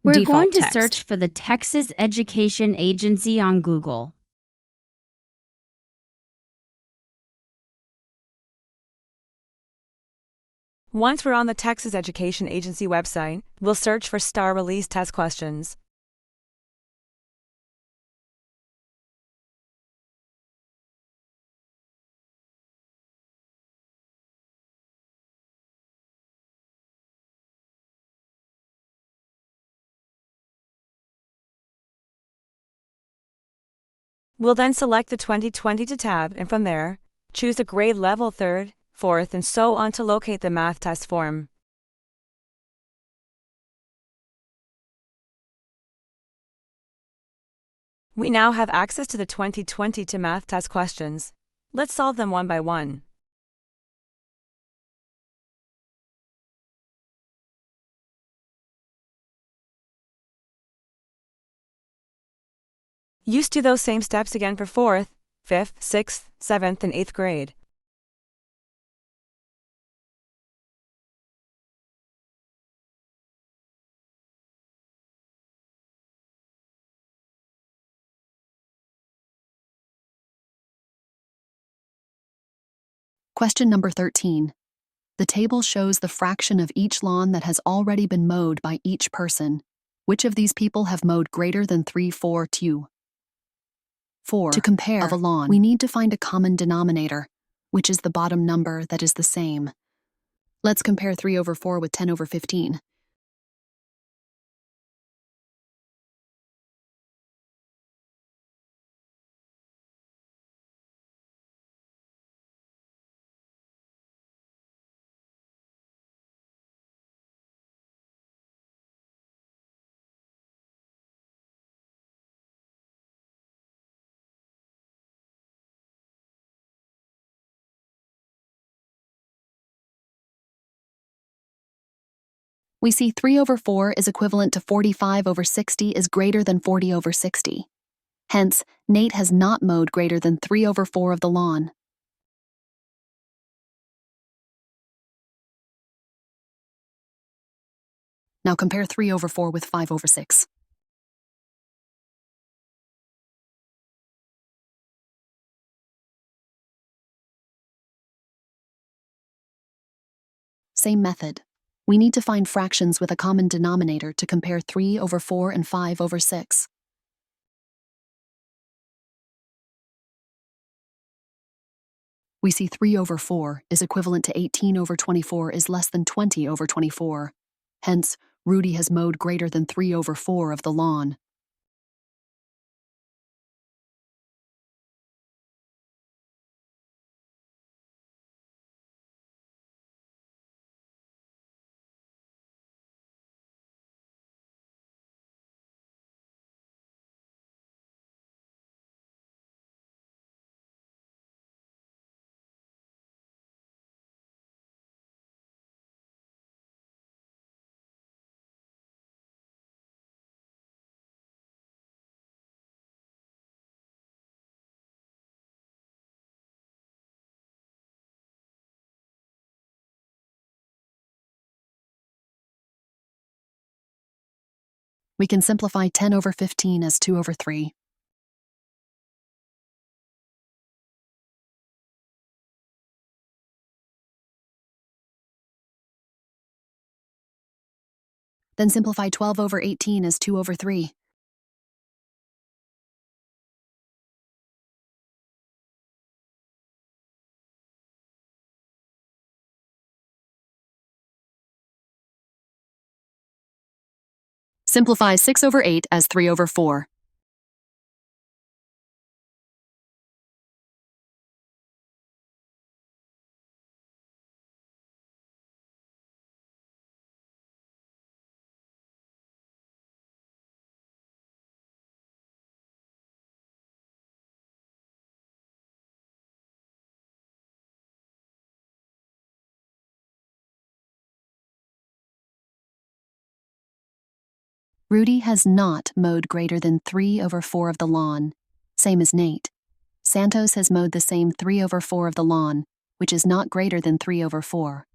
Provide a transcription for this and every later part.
We're Default going to text. search for the Texas Education Agency on Google. Once we're on the Texas Education Agency website, we'll search for STAAR Release Test Questions. We'll then select the 2022 tab, and from there, choose the grade level 3rd, 4th, and so on to locate the math test form. We now have access to the 2022 math test questions. Let's solve them one by one. Use do those same steps again for 4th, 5th, 6th, 7th, and 8th grade. Question number 13. The table shows the fraction of each lawn that has already been mowed by each person. Which of these people have mowed greater than 3/4 to compare of a lawn, we need to find a common denominator, which is the bottom number that is the same. Let's compare 3/4 with 10/15. We see 3/4 is equivalent to 45/60 is greater than 40/60. Hence, Nate has not mowed greater than 3/4 of the lawn. Now compare 3/4 with 5/6. Same method. We need to find fractions with a common denominator to compare 3/4 and 5/6. We see 3/4 is equivalent to 18/24 is less than 20/24. Hence, Rudy has mowed greater than 3/4 of the lawn. We can simplify 10/15 as 2/3. Then simplify 12/18 as 2/3. Simplify 6/8 as 3/4. Rudy has not mowed greater than 3/4 of the lawn, same as Nate. Santos has mowed the same 3/4 of the lawn, which is not greater than 3/4.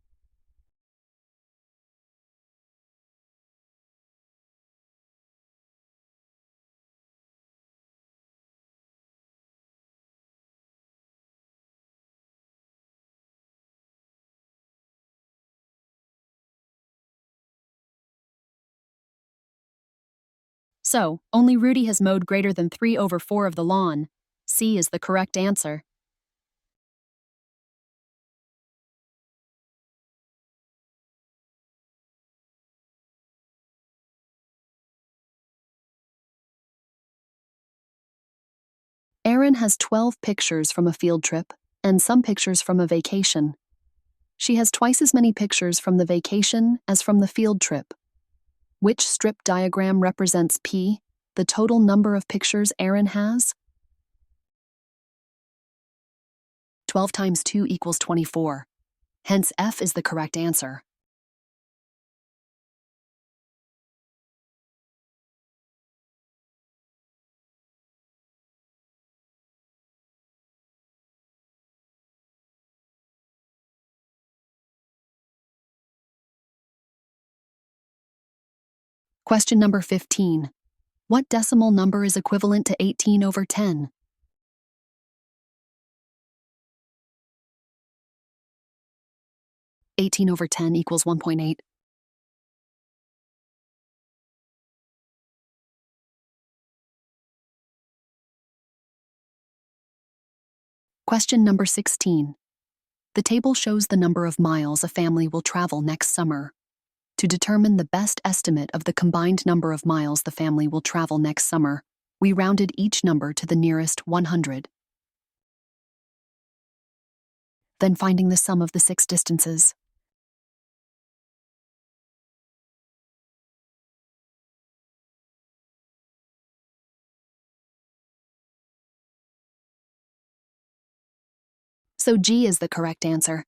So, only Rudy has mowed greater than 3/4 of the lawn. C is the correct answer. Erin has 12 pictures from a field trip and some pictures from a vacation. She has twice as many pictures from the vacation as from the field trip. Which strip diagram represents P, the total number of pictures Erin has? 12 times 2 equals 24. Hence, F is the correct answer. Question number 15. What decimal number is equivalent to 18/10? 18/10 equals 1.8. Question number 16. The table shows the number of miles a family will travel next summer. To determine the best estimate of the combined number of miles the family will travel next summer, we rounded each number to the nearest 100. Then finding the sum of the 6 distances. So G is the correct answer.